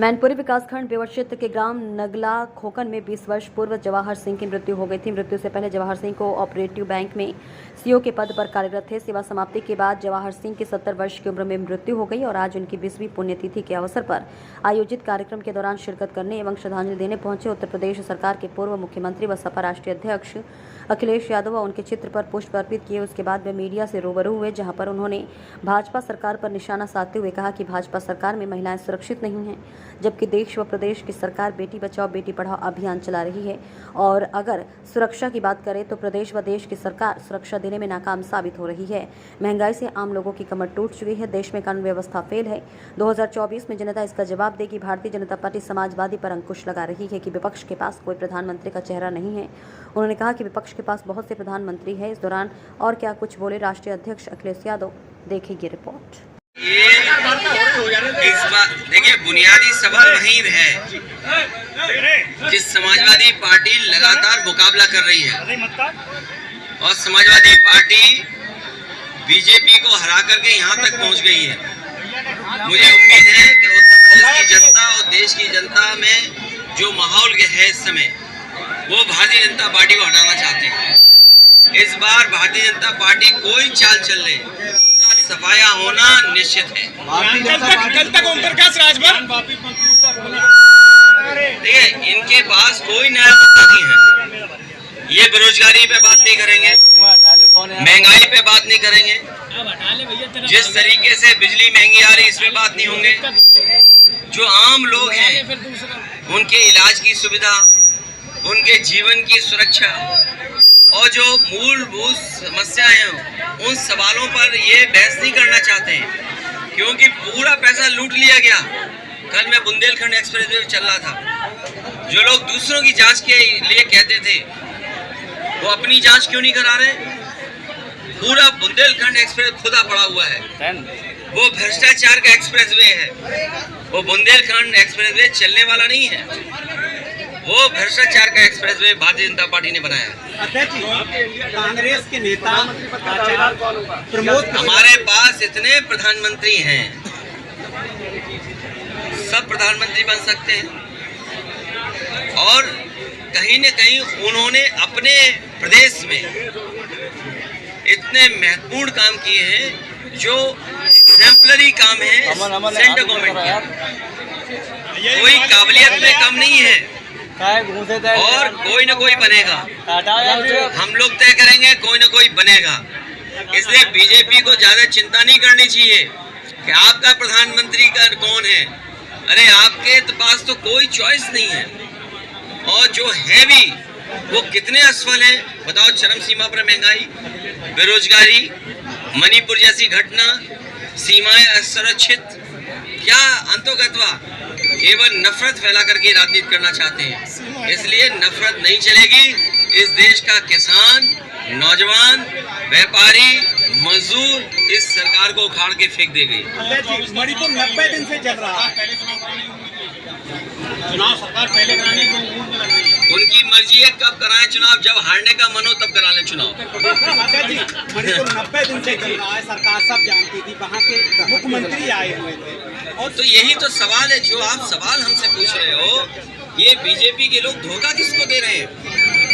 मैनपुरी विकासखंड बेवर क्षेत्र के ग्राम नगला खोकन में 20 वर्ष पूर्व जवाहर सिंह की मृत्यु हो गई थी। मृत्यु से पहले Jawahar Singh co operative bank में सीओ के पद पर कार्यरत थे। सेवा समाप्ति के बाद जवाहर सिंह की 70 वर्ष की उम्र में मृत्यु हो गई और आज उनकी 20वीं पुण्यतिथि के अवसर पर आयोजित कार्यक्रम के दौरान शिरकत करने एवं श्रद्धांजलि देने पहुंचे उत्तर प्रदेश सरकार के पूर्व मुख्यमंत्री व सपा राष्ट्रीय अध्यक्ष अखिलेश यादव व उनके चित्र पर पुष्प अर्पित किए। उसके बाद वे मीडिया से रूबरू हुए, जहां पर उन्होंने भाजपा सरकार पर निशाना साधते हुए कहा कि भाजपा सरकार में महिलाएं सुरक्षित नहीं हैं, जबकि देश व प्रदेश की सरकार बेटी बचाओ बेटी पढ़ाओ अभियान चला रही है। और अगर सुरक्षा की बात करें तो प्रदेश व देश की सरकार सुरक्षा देने में नाकाम साबित हो रही है। महंगाई से आम लोगों की कमर टूट चुकी है, देश में कानून व्यवस्था फेल है। 2024 में जनता इसका जवाब देगी। भारतीय जनता पार्टी समाजवादी पर अंकुश लगा रही है कि विपक्ष के पास कोई प्रधानमंत्री का चेहरा नहीं है। उन्होंने कहा कि विपक्ष के पास बहुत से प्रधानमंत्री है। इस दौरान और क्या कुछ बोले राष्ट्रीय अध्यक्ष अखिलेश यादव, देखिए रिपोर्ट। इस बात देखिए, बुनियादी सवाल वही है जिस समाजवादी पार्टी लगातार मुकाबला कर रही है और समाजवादी पार्टी बीजेपी को हरा करके यहाँ तक पहुँच गई है। मुझे उम्मीद है कि उत्तर प्रदेश की जनता और देश की जनता में जो माहौल है इस समय, वो भारतीय जनता पार्टी को हटाना चाहते हैं। इस बार भारतीय जनता पार्टी कोई चाल चल ले, सफाया होना निश्चित है। कल तक ओम प्रकाश राजभर देखिए, इनके पास कोई नया नहीं है। ये बेरोजगारी पे बात नहीं करेंगे, महंगाई पे बात नहीं करेंगे, जिस तरीके से बिजली महंगी आ रही इस पे बात नहीं होंगे। जो आम लोग हैं उनके इलाज की सुविधा, उनके जीवन की सुरक्षा और जो मूलभूत समस्याएं हैं उन सवालों पर ये बहस नहीं करना चाहते हैं, क्योंकि पूरा पैसा लूट लिया गया। कल मैं बुंदेलखंड एक्सप्रेस वे चल रहा था। जो लोग दूसरों की जांच के लिए कहते थे, वो अपनी जांच क्यों नहीं करा रहे? पूरा बुंदेलखंड एक्सप्रेस खुदा पड़ा हुआ है। वो भ्रष्टाचार का एक्सप्रेस वे है। वो बुंदेलखंड एक्सप्रेस वे चलने वाला नहीं है, वो भ्रष्टाचार का express way Bharatiya Janata party ने बनाया है। कांग्रेस के नेता प्रमोद, हमारे पास इतने प्रधानमंत्री हैं, सब प्रधानमंत्री बन सकते हैं और कहीं न कहीं उन्होंने अपने प्रदेश में इतने महत्वपूर्ण काम किए हैं जो एग्जाम्पलरी काम है सेंट्रल गवर्नमेंट का। कोई काबिलियत में कम नहीं है और कोई ना कोई बनेगा। हम लोग तय करेंगे, कोई ना कोई बनेगा। इसलिए बीजेपी को ज्यादा चिंता नहीं करनी चाहिए कि आपका प्रधानमंत्री का कौन है। अरे आपके पास तो कोई चॉइस नहीं है और जो है भी वो कितने असफल है। बताओ, चरम सीमा पर महंगाई, बेरोजगारी, मणिपुर जैसी घटना, सीमाएं असुरक्षित, क्या अंतोगतवा केवल नफरत फैला करके राजनीति करना चाहते हैं। इसलिए नफरत नहीं चलेगी। इस देश का किसान, नौजवान, व्यापारी, मजदूर इस सरकार को उखाड़ के फेंक देगी। मणिपुर 90 दिन से चल रहा है चुनाव, सरकार पहले कराने की उनकी मर्जी है, कब कराएं चुनाव, जब हारने का मन हो तब करा लें चुनाव। मणिपुर 90 दिन से चल रहा है, सरकार सब जानती थी, वहाँ के मुख्यमंत्री आए हुए थे। और तो यही तो सवाल है जो आप सवाल हमसे पूछ रहे हो। ये बीजेपी के लोग धोखा किसको दे रहे हैं?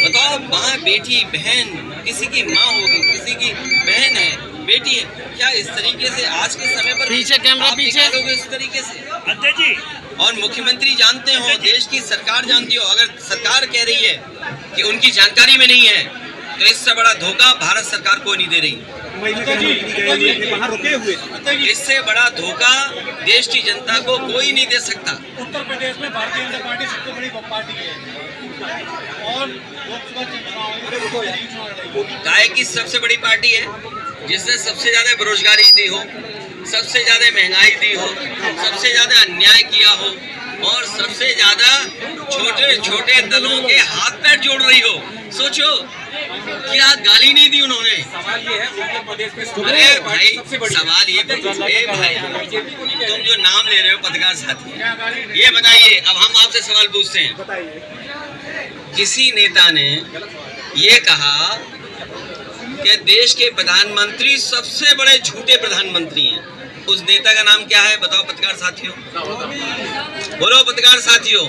बताओ, वहाँ बेटी बहन, किसी की माँ होगी, किसी की बहन है, बेटी है, क्या इस तरीके से आज के समय पर पीछे कैमरा पीछे इस तरीके से? अध्यक्ष जी, और मुख्यमंत्री जानते हो, देश की सरकार जानती हो, अगर सरकार कह रही है कि उनकी जानकारी में नहीं है तो इससे बड़ा धोखा भारत सरकार को नहीं दे रही। वहाँ रुके हुए, इससे बड़ा धोखा देश की जनता को कोई नहीं दे सकता। उत्तर प्रदेश में भारतीय जनता पार्टी सबसे बड़ी पार्टी है और काय की सबसे बड़ी पार्टी है जिसने सबसे ज्यादा बेरोजगारी दी हो, सबसे ज्यादा महंगाई दी हो, सबसे ज्यादा अन्याय किया हो और सबसे ज्यादा छोटे छोटे दलों के हाथ पैर जोड़ रही हो। सोचो, क्या गाली नहीं दी उन्होंने। सवाल ये है, उत्तर प्रदेश में अरे भाई, सवाल ये भाई, तुम जो नाम ले रहे हो पत्रकार साथी, ये बताइए, अब हम आपसे सवाल पूछते हैं। किसी नेता ने ये कहा कि देश के प्रधानमंत्री सबसे बड़े झूठे प्रधानमंत्री हैं। उस नेता का नाम क्या है बताओ पत्रकार साथियों, बोलो पत्रकार साथियों।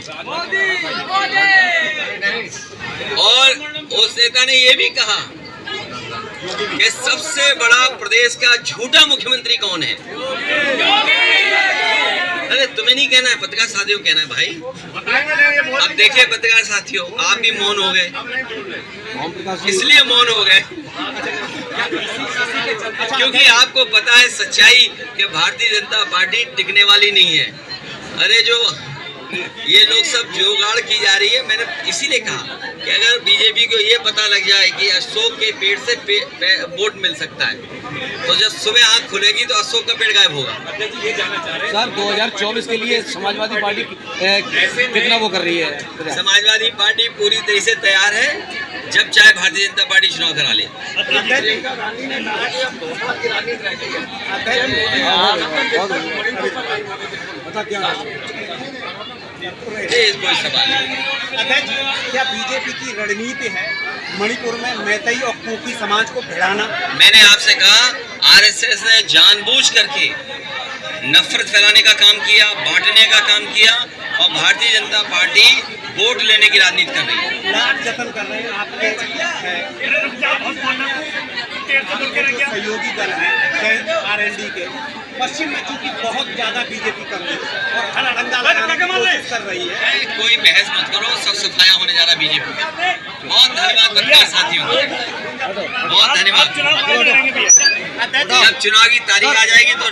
और उस नेता ने ये भी कहा कि सबसे बड़ा प्रदेश का झूठा मुख्यमंत्री कौन है। अरे तुम्हें नहीं कहना है, पत्रकार साथियों कहना है भाई। अब देखिए पत्रकार साथियों, आप भी मौन हो गए, इसलिए मौन हो गए क्योंकि आपको पता है सच्चाई कि भारतीय जनता पार्टी टिकने वाली नहीं है। अरे जो ये लोग सब जुगाड़ की जा रही है, मैंने इसीलिए कहा कि अगर बीजेपी को ये पता लग जाए कि अशोक के पेड़ से वोट मिल सकता है, तो जब सुबह आंख खुलेगी तो अशोक का पेड़ गायब होगा। सर 2024 के लिए समाजवादी पार्टी कितना वो कर रही है? समाजवादी पार्टी पूरी तरह से तैयार है, जब चाहे भारतीय जनता पार्टी चुनाव करा ले। कोई सवाल नहीं। अध्यक्ष, क्या बीजेपी की रणनीति है मणिपुर में मैतेई और कुकी समाज को भिड़ाना? मैंने आपसे कहा आरएसएस ने जानबूझ करके नफरत फैलाने का काम किया, बांटने का काम किया, और भारतीय जनता पार्टी वोट लेने की राजनीति कर रही है। लाख जतन कर रहे हैं आपके सहयोगी दल हैं आरएलडी के। पश्चिम में चूंकि बहुत ज्यादा बीजेपी कर रही है और हर डंडा लगाने की कोशिश कर रही है। कोई बहस मत करो, सब सफाया होने जा रहा बीजेपी का। बहुत धन्यवाद पत्रकार साथियों, बहुत धन्यवाद। जब चुनाव की तारीख आ जाएगी तो